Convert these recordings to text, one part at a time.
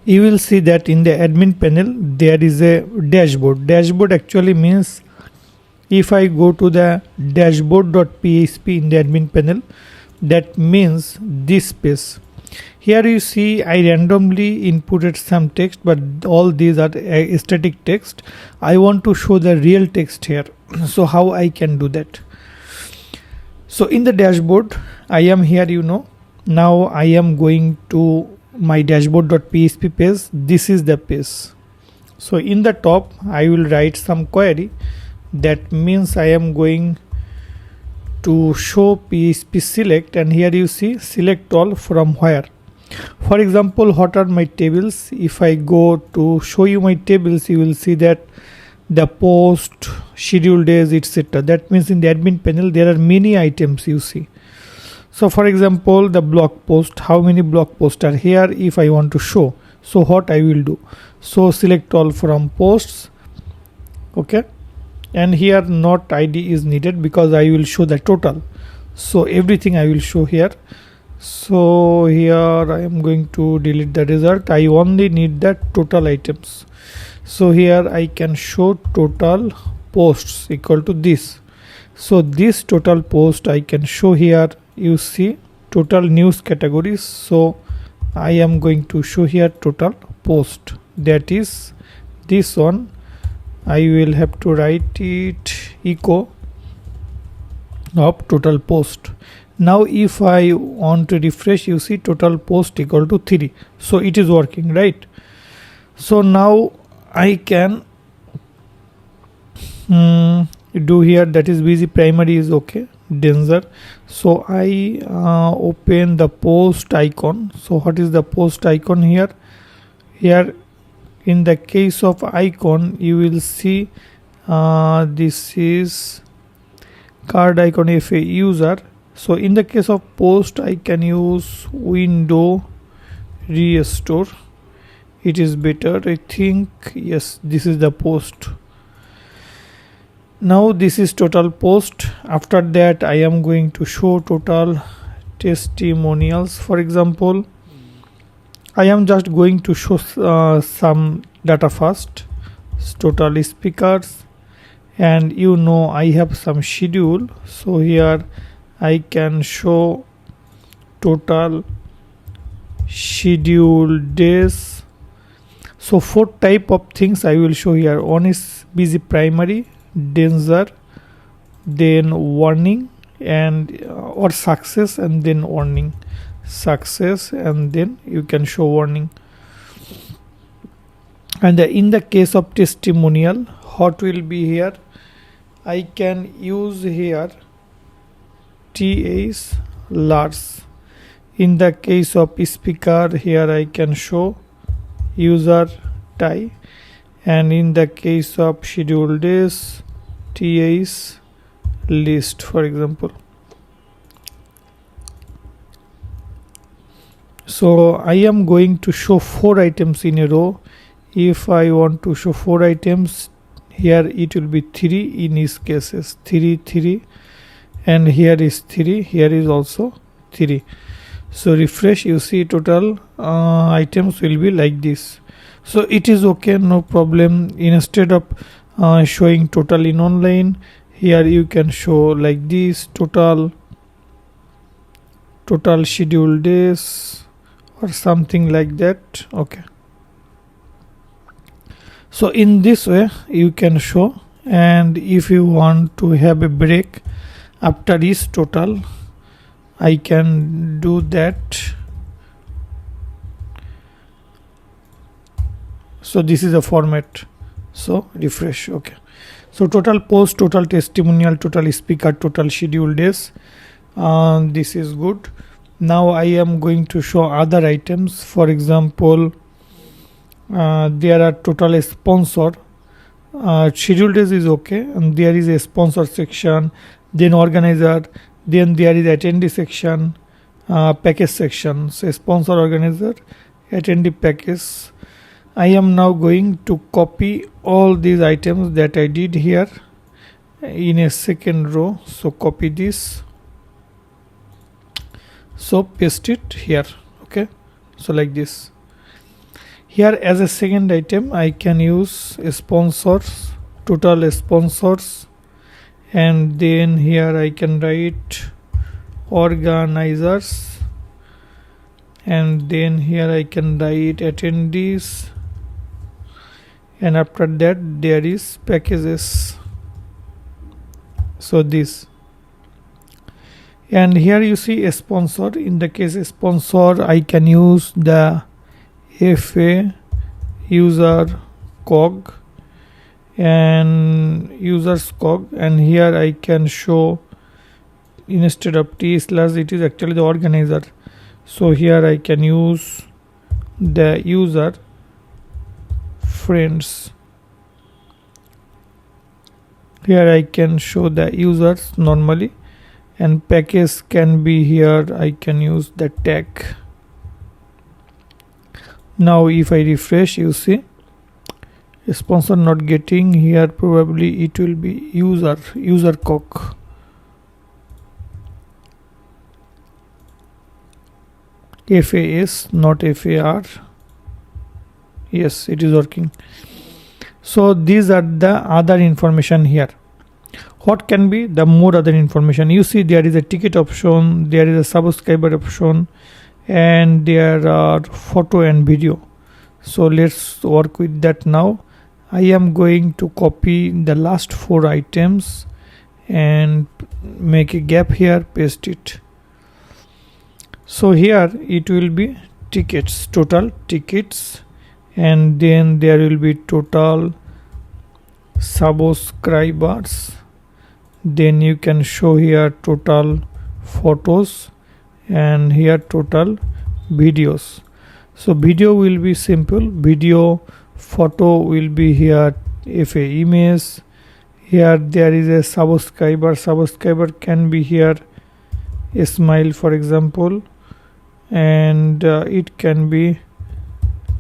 you will see that in the admin panel there is a dashboard. Dashboard actually means, if I go to the dashboard.php in the admin panel, that means this page. Here you see I randomly inputted some text, but all these are static text. I want to show the real text here. So how I can do that? So in the dashboard, I am here, now I am going to my dashboard.php page. This is the page. So in the top I will write some query. That means I am going to show PHP select, and here you see select all from where. For example, what are my tables? If I go to show you my tables, you will see that the post, schedule days, etc. That means in the admin panel there are many items you see. So for example, the blog post, how many blog posts are here if I want to show? So what I will do? So select all from posts. Okay. And here not ID is needed because I will show the total. So everything I will show here. So here I am going to delete the result. I only need the total items. So here I can show total posts equal to this. So this total post I can show here. You see total news categories. So I am going to show here total post. That is this one. I will have to write it echo of total post. Now if I want to refresh, you see total post equal to 3. So it is working, right? So now I can do here, that is busy primary is okay, danger. So I open the post icon. So what is the post icon here? Here in the case of icon, you will see this is card icon if a user. So in the case of post, I can use window restore. It is better, I think. Yes, this is the post. Now this is total post. After that I am going to show total testimonials. For example, I am just going to show some data first. Total speakers, and I have some schedule. So here I can show total schedule days. So 4 type of things I will show here. One is busy primary, danger, then warning, and or success, and then warning. Success, and then you can show warning. And in the case of testimonial, what will be here? I can use here TS large. In the case of speaker, here I can show user tie, and in the case of schedule days, TS list, for example. So I am going to show 4 items in a row. If I want to show 4 items, here it will be 3 in each cases. 3, 3, and here is 3, here is also 3. So refresh, you see total items will be like this. So it is okay, no problem. Instead of showing total in online, here you can show like this, total schedule days or something like that. Okay. So in this way you can show, and if you want to have a break after each total, I can do that. So this is a format. So refresh. Okay. So total post, total testimonial, total speaker, total schedule days. This is good. Now I am going to show other items. For example, there are total sponsor. Schedule days is okay, and there is a sponsor section, then organizer, then there is attendee section, package section. So sponsor, organizer, attendee, package. I am now going to copy all these items that I did here in a second row. So copy this, so paste it here. Okay, so like this. Here as a second item I can use sponsors, total sponsors, and then here I can write organizers, and then here I can write attendees, and after that there is packages. So this, and here you see a sponsor. In the case sponsor I can use the FA user cog and users cog, and here I can show instead of t slash it is actually the organizer. So here I can use the user friends. Here I can show the users normally, and package can be here I can use the tag. Now if I refresh, you see sponsor not getting. Here probably it will be user cog. FAS not FAR. Yes, it is working. So these are the other information here. What can be the more other information? You see there is a ticket option, there is a subscriber option, and there are photo and video. So let's work with that now. I am going to copy the last 4 items and make a gap here, paste it. So here it will be tickets, total tickets, and then there will be total subscribers. Then you can show here total photos, and here total videos. So video will be simple, video, photo will be here if a image. Here there is a subscriber can be here a smile for example, and it can be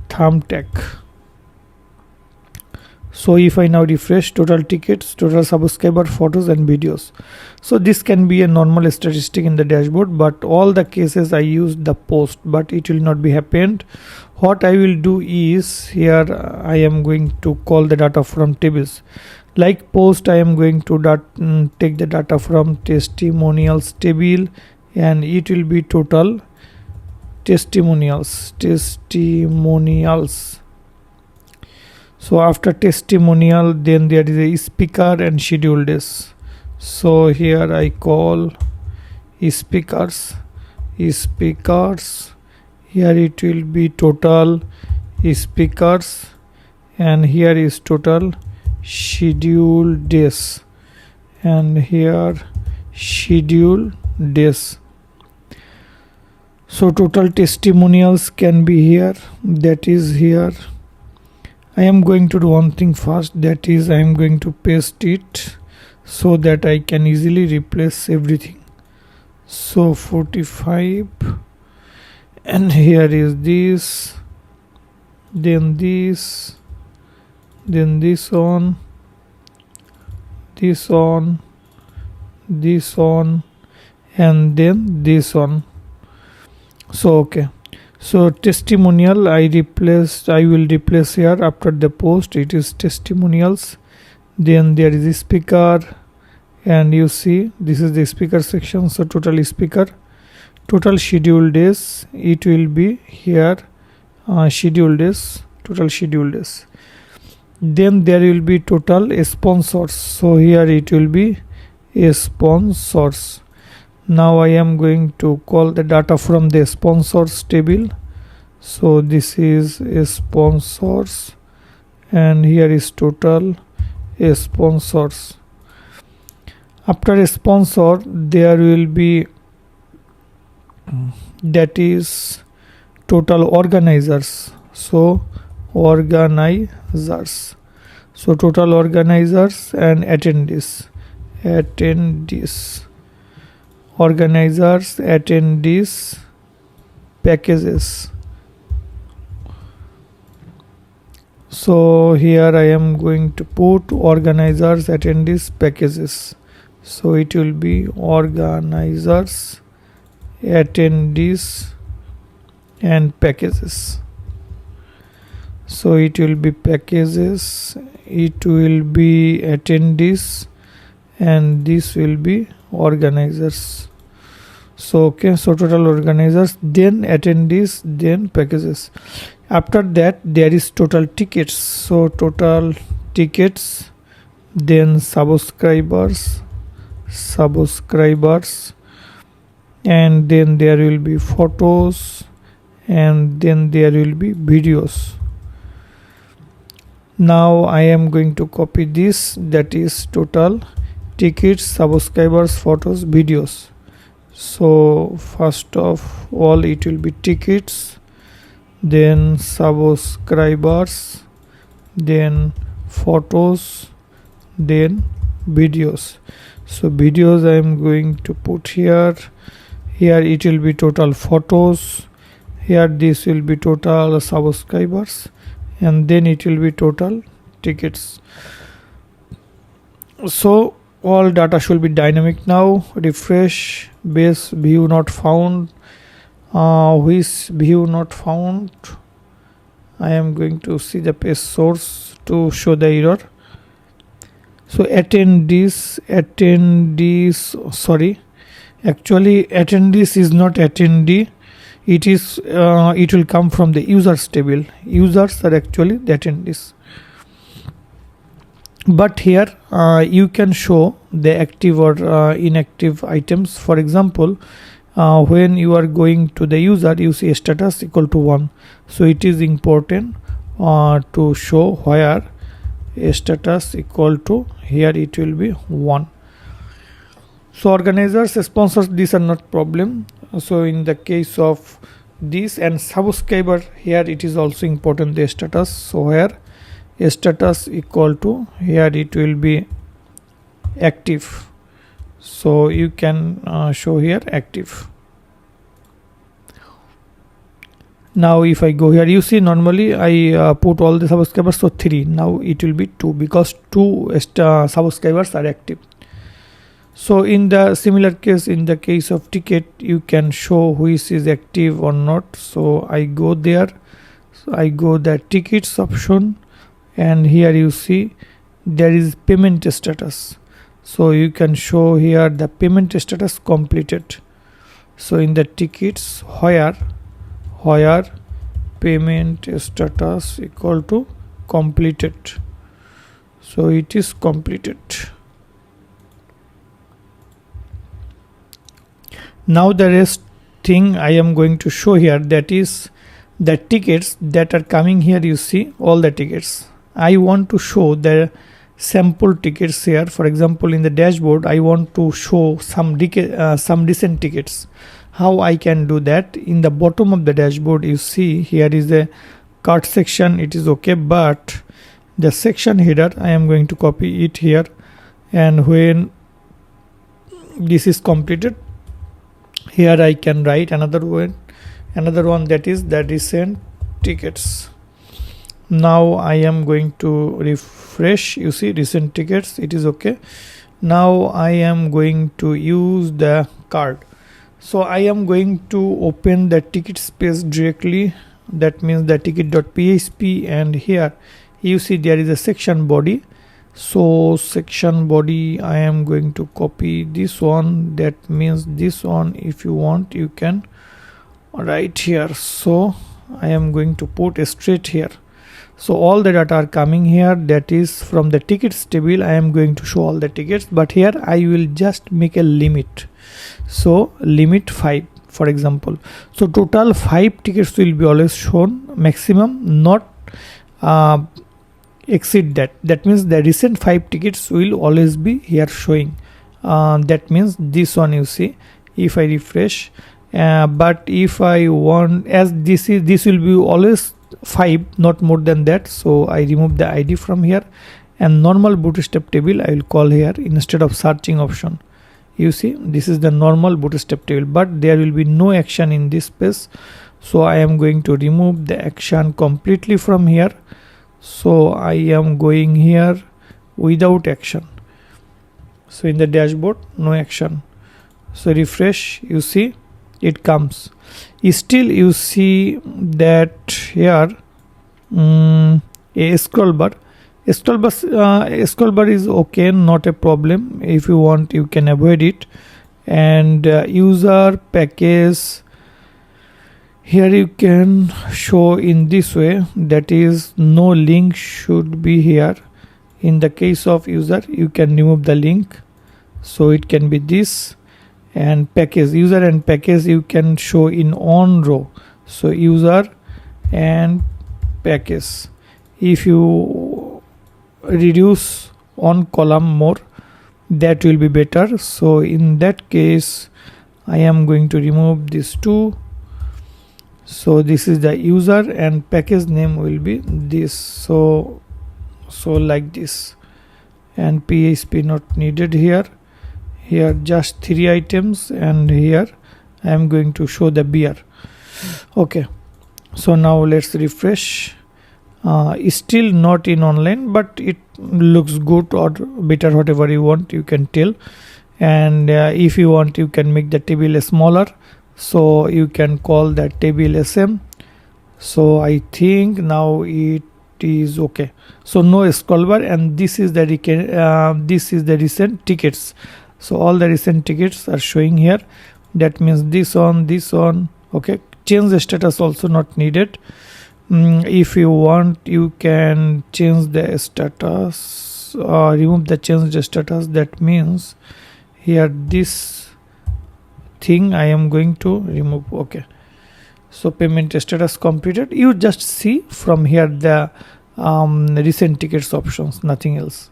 thumbtack. So if I now refresh, total tickets, total subscriber, photos and videos. So this can be a normal statistic in the dashboard, but all the cases I used the post, but it will not be happened. What I will do is here I am going to call the data from tables. Like post, I am going to take the data from testimonials table, and it will be total testimonials. So after testimonial, then there is a speaker and scheduled days. So here I call speakers. Here it will be total speakers, and here is total scheduled days, and here scheduled days. So total testimonials can be here, that is here. I am going to do one thing first, that is I am going to paste it so that I can easily replace everything. So 45, and here is this, then this, then this on, and then this on. So okay, so testimonial I will replace here after the post, it is testimonials. Then there is a speaker, and you see this is the speaker section. So total speaker, total scheduled days, it will be here scheduled days, total scheduled days. Then there will be total sponsors. So here it will be sponsors. Now I am going to call the data from the sponsors table. So this is sponsors, and here is total sponsors. After a sponsor, there will be, that is total organizers. So organizers, so total organizers and attendees, organizers, attendees, packages. So here I am going to put organizers, attendees, packages. So it will be organizers, attendees and packages. So it will be packages, it will be attendees, and this will be organizers. So okay, so total organizers, then attendees, then packages. After that there is total tickets. So total tickets, then subscribers, and then there will be photos, and then there will be videos. Now I am going to copy this, that is total tickets, subscribers, photos, videos. So first of all it will be tickets, then subscribers, then photos, then videos. So videos I am going to put here it will be total photos, here this will be total subscribers, and then it will be total tickets. So all data should be dynamic now. Refresh, base view not found, which view not found. I am going to see the page source to show the error. So attendees, sorry, actually attendees is not attendee, it is it will come from the users table. Users are actually the attendees, but here you can show the active or inactive items. For example, when you are going to the user, you see status equal to 1. So it is important to show where status equal to, here it will be 1. So organizers, sponsors, these are not problem. So in the case of this, and subscriber, here it is also important the status. So here status equal to, here it will be active. So you can show here active. Now if I go here, you see normally I put all the subscribers, so 3. Now it will be 2 because 2 subscribers are active. So in the similar case, in the case of ticket, you can show which is active or not. So I go there, so I go the tickets option, and here you see there is payment status. So you can show here the payment status completed. So in the tickets, where payment status equal to completed. So it is completed. Now the rest thing I am going to show here, that is the tickets that are coming here. You see all the tickets. I want to show the sample tickets here. For example, in the dashboard I want to show some recent tickets. How I can do that? In the bottom of the dashboard, you see here is a cart section, it is okay, but the section header I am going to copy it here, and when this is completed, here I can write another one, that is the recent tickets. Now I am going to refresh. You see recent tickets, it is okay. Now I am going to use the card. So I am going to open the ticket space directly, that means the ticket.php, and here you see there is a section body. So section body I am going to copy this one, that means this one. If you want, you can write here. So I am going to put straight here. So all the data are coming here, that is from the tickets table. I am going to show all the tickets, but here I will just make a limit. So limit 5, for example. So total 5 tickets will be always shown, maximum not exceed that. That means the recent 5 tickets will always be here showing. That means this one, you see, if I refresh, but if I want, as this will be always 5, not more than that. So I remove the ID from here, and normal bootstrap table I will call here instead of searching option. You see this is the normal bootstrap table, but there will be no action in this space. So I am going to remove the action completely from here. So I am going here without action. So in the dashboard, no action. So refresh, you see it comes. Still you see that here a scroll bar is okay, not a problem. If you want, you can avoid it. And user package, here you can show in this way, that is no link should be here. In the case of user, you can remove the link, so it can be this. And package, user and package, you can show in on row, so user and package. If you reduce on column more, that will be better. So in that case, I am going to remove these two. So this is the user, and package name will be this. So like this. And PHP not needed here. Here just 3 items, and here I am going to show the beer. Okay, so now let's refresh. Still not in online, but it looks good or better, whatever you want, you can tell. And if you want, you can make the table smaller, so you can call that table SM. So I think now it is okay. So no scroll bar, and this is the recent tickets. So all the recent tickets are showing here. That means this on. Okay, change the status also not needed. If you want, you can change the status, remove the change the status. That means here this thing I am going to remove. Okay, so payment status completed. You just see from here the recent tickets options, nothing else.